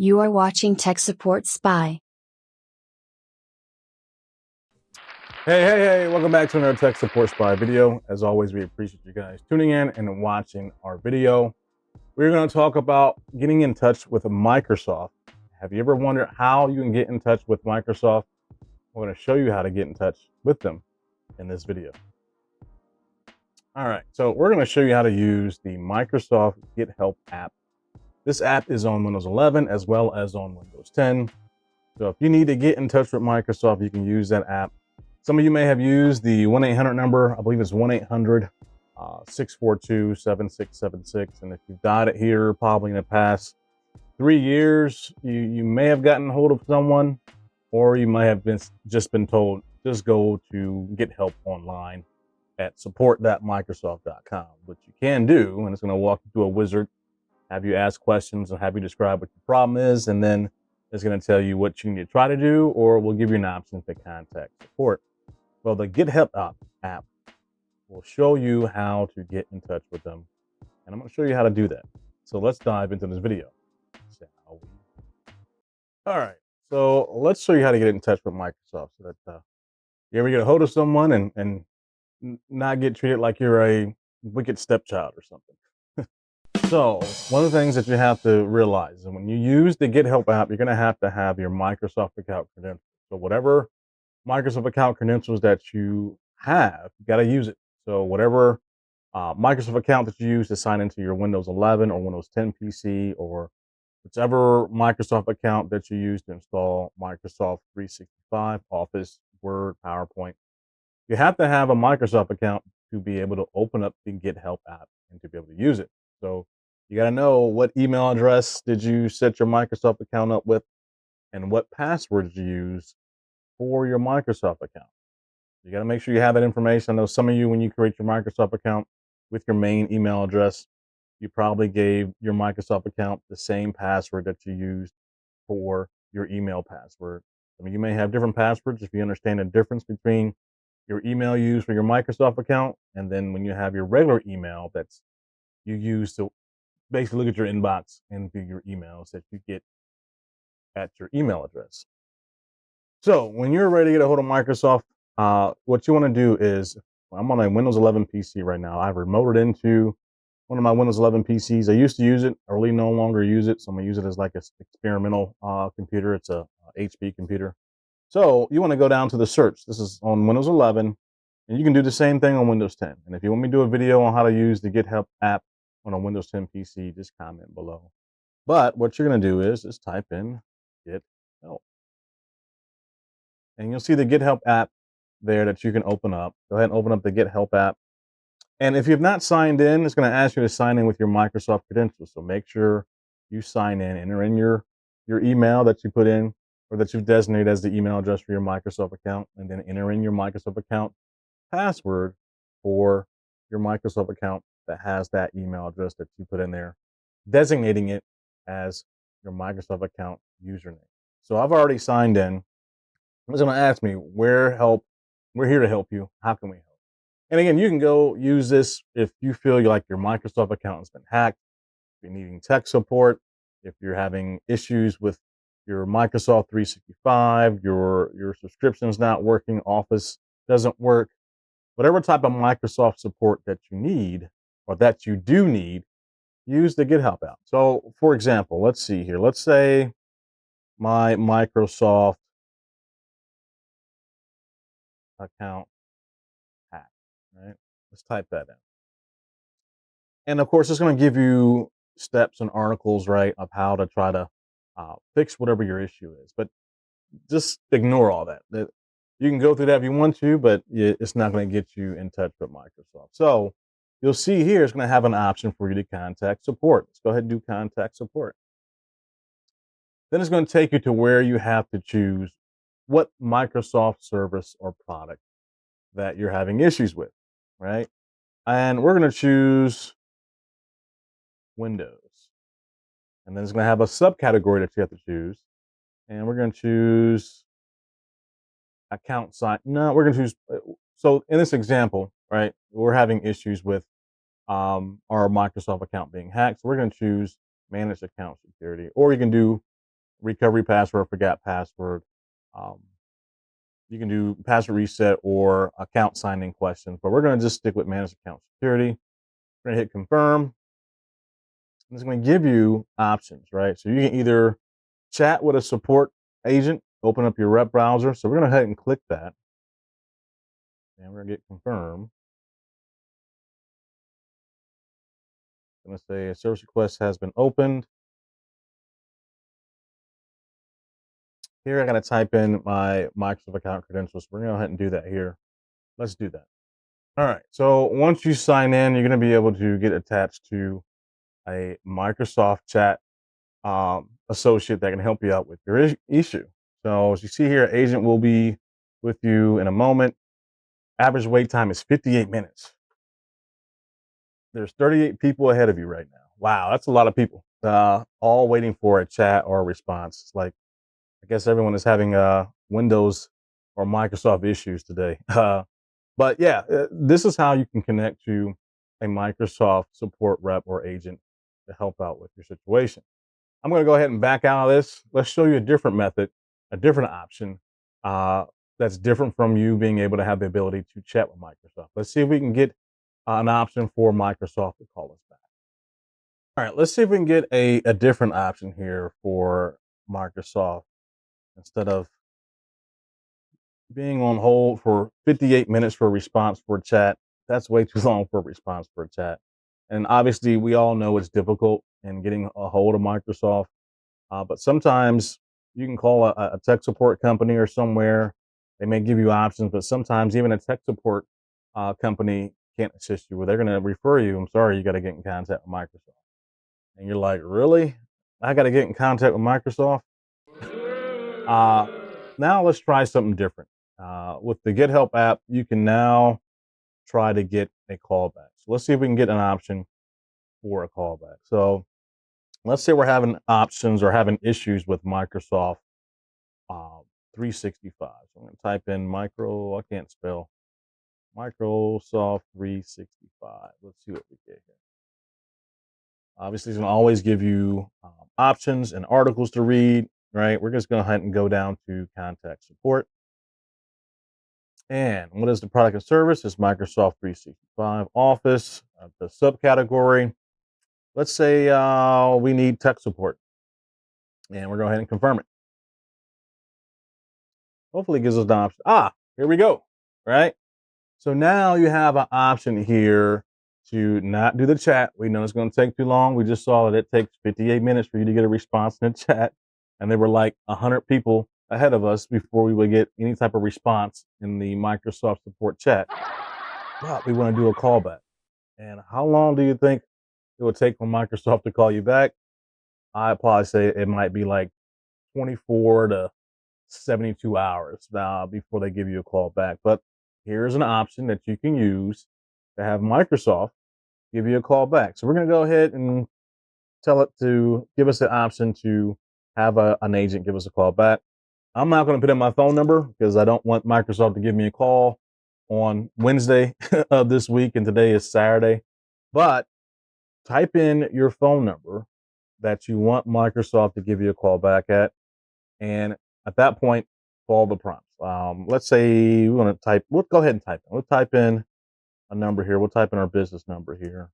You are watching Tech Support Spy. Hey, welcome back to another Tech Support Spy video. As always, we appreciate you guys tuning in and watching our video. We're going to talk about getting in touch with Microsoft. Have you ever wondered how you can get in touch with Microsoft? We're going to show you how to get in touch with them in this video. All right, so we're going to show you how to use the Microsoft Get Help app. This app is on Windows 11 as well as on Windows 10. So if you need to get in touch with Microsoft, you can use that app. Some of you may have used the 1-800 number. I believe it's 1-800-642-7676. And if you've dialed it here probably in the past 3 years, you may have gotten hold of someone, or you might have just been told, just go to Get Help online at support.microsoft.com. What you can do, and it's going to walk you through a wizard, have you ask questions and have you describe what your problem is, and then it's going to tell you what you need to try to do, or we'll give you an option to contact support. Well, the Get Help app will show you how to get in touch with them, and I'm going to show you how to do that. So let's dive into this video. All right, so let's show you how to get in touch with Microsoft so that you ever get a hold of someone and not get treated like you're a wicked stepchild or something. So one of the things that you have to realize is when you use the Get Help app, you're going to have your Microsoft account credentials. So whatever Microsoft account credentials that you have, you got to use it. So whatever Microsoft account that you use to sign into your Windows 11 or Windows 10 PC, or whichever Microsoft account that you use to install Microsoft 365, Office, Word, PowerPoint, you have to have a Microsoft account to be able to open up the Get Help app and to be able to use it. So you got to know what email address did you set your Microsoft account up with, and what password did you use for your Microsoft account. You got to make sure you have that information. I know some of you, when you create your Microsoft account with your main email address, you probably gave your Microsoft account the same password that you used for your email password. I mean, you may have different passwords. If you understand the difference between your email you use for your Microsoft account and then when you have your regular email that's you use to basically look at your inbox and view your emails that you get at your email address. So when you're ready to get a hold of Microsoft, what you want to do is, I'm on a Windows 11 PC right now. I've remoted into one of my Windows 11 PCs. I used to use it. I really no longer use it. So I'm going to use it as like an experimental computer. It's a HP computer. So you want to go down to the search. This is on Windows 11, and you can do the same thing on Windows 10. And if you want me to do a video on how to use the Get Help app on a Windows 10 PC, just comment below. But what you're going to do is just type in Get Help. And you'll see the Get Help app there that you can open up. Go ahead and open up the Get Help app. And if you've not signed in, it's going to ask you to sign in with your Microsoft credentials. So make sure you sign in, enter in your email that you put in, or that you've designated as the email address for your Microsoft account, and then enter in your Microsoft account password for your Microsoft account that has that email address that you put in there, designating it as your Microsoft account username. So I've already signed in. It's going to ask me, we're here to help you. How can we help? And again, you can go use this if you feel like your Microsoft account has been hacked, if you're needing tech support, if you're having issues with your Microsoft 365, your subscription's not working, Office doesn't work, whatever type of Microsoft support that you need or that you do need, use the Get Help app. So for example, let's see here. Let's say my Microsoft account hack, right? Let's type that in. And of course, it's going to give you steps and articles, right, of how to try to fix whatever your issue is. But just ignore all that. You can go through that if you want to, but it's not going to get you in touch with Microsoft. So you'll see here, it's going to have an option for you to contact support. Let's go ahead and do contact support. Then it's going to take you to where you have to choose what Microsoft service or product that you're having issues with, right? And we're going to choose Windows. And then it's going to have a subcategory that you have to choose. And we're going to choose account sign. No, we're going to choose. So in this example, right, we're having issues with our Microsoft account being hacked. So we're going to choose manage account security, or you can do recovery password, forgot password. Um, you can do password reset or account signing questions, but we're going to just stick with managed account security. We're going to hit confirm. It's going to give you options, right? So you can either chat with a support agent, open up your rep browser. So we're going to go ahead and click that, and we're going to get confirm. I'm going to say a service request has been opened. Here I got to type in my Microsoft account credentials. We're going to go ahead and do that here. Let's do that. All right. So once you sign in, you're going to be able to get attached to a Microsoft chat associate that can help you out with your issue. So as you see here, agent will be with you in a moment. Average wait time is 58 minutes. There's 38 people ahead of you right now. Wow, that's a lot of people, all waiting for a chat or a response. It's like, I guess everyone is having Windows or Microsoft issues today. But yeah, this is how you can connect to a Microsoft support rep or agent to help out with your situation. I'm going to go ahead and back out of this. Let's show you a different method, a different option that's different from you being able to have the ability to chat with Microsoft. Let's see if we can get an option for Microsoft to call us back. All right, let's see if we can get a different option here for Microsoft instead of being on hold for 58 minutes for a response for a chat. That's way too long for a response for a chat. And obviously, we all know it's difficult in getting a hold of Microsoft. But sometimes you can call a tech support company or somewhere. They may give you options, but sometimes even a tech support company can't assist you. Where they're going to refer you. I'm sorry, you got to get in contact with Microsoft. And you're like, really? I got to get in contact with Microsoft? Now let's try something different. With the Get Help app, you can now try to get a callback. So let's see if we can get an option for a callback. So let's say we're having options or having issues with Microsoft 365. So I'm going to type in I can't spell Microsoft 365. Let's see what we get here. Obviously, it's going to always give you options and articles to read, right? We're just going to go down to contact support. And what is the product and service? It's Microsoft 365 Office, the subcategory. Let's say we need tech support. And we're going to go ahead and confirm it. Hopefully it gives us the option. Here we go, right? So now you have an option here to not do the chat. We know it's going to take too long. We just saw that it takes 58 minutes for you to get a response in the chat. And there were like 100 people ahead of us before we would get any type of response in the Microsoft support chat. But we want to do a callback. And how long do you think it would take for Microsoft to call you back? I'd probably say it might be like 24 to 72 hours before they give you a call back. But here's an option that you can use to have Microsoft give you a call back. So we're going to go ahead and tell it to give us the option to have an agent give us a call back. I'm not going to put in my phone number because I don't want Microsoft to give me a call on Wednesday of this week, and today is Saturday. But type in your phone number that you want Microsoft to give you a call back at, and at that point, follow the prompts. Let's say we want to type. We'll go ahead and type in. We'll type in a number here. We'll type in our business number here.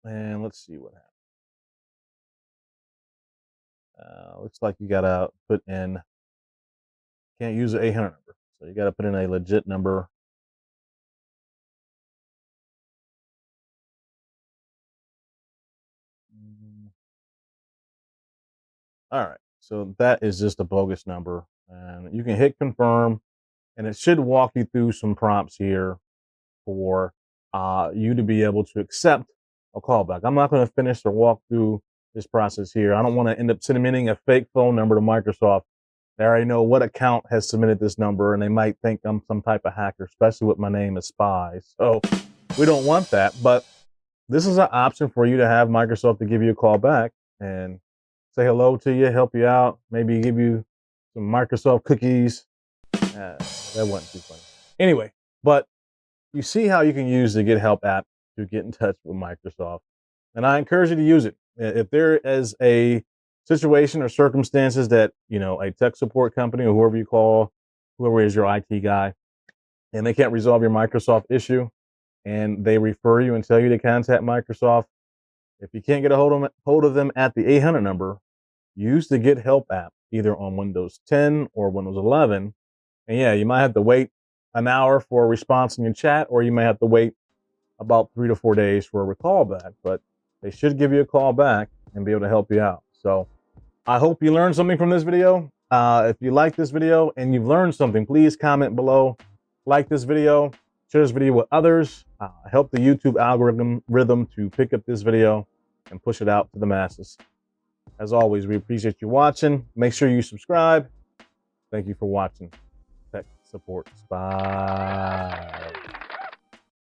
And let's see what happens. Looks like you gotta put in. Can't use an 800 number, so you gotta put in a legit number. All right, so that is just a bogus number, and you can hit confirm, and it should walk you through some prompts here for you to be able to accept a callback. I'm not going to finish or walk through this process here. I don't want to end up submitting a fake phone number to Microsoft. They already know what account has submitted this number, and they might think I'm some type of hacker, especially with my name as Spy. So we don't want that. But this is an option for you to have Microsoft to give you a call back and say hello to you, help you out, maybe give you some Microsoft cookies. That wasn't too funny. Anyway, but you see how you can use the Get Help app to get in touch with Microsoft. and I encourage you to use it. If there is a situation or circumstances that, you know, a tech support company or whoever you call, whoever is your IT guy, and they can't resolve your Microsoft issue, and they refer you and tell you to contact Microsoft, if you can't get a hold of them at the 800 number, use the Get Help app, either on Windows 10 or Windows 11. And yeah, you might have to wait an hour for a response in your chat, or you may have to wait about 3 to 4 days for a call back, but they should give you a call back and be able to help you out. So I hope you learned something from this video. If you like this video and you've learned something, please comment below, like this video, share this video with others, help the YouTube algorithm to pick up this video and push it out to the masses. As always, we appreciate you watching. Make sure you subscribe. Thank you for watching Tech Support Spy.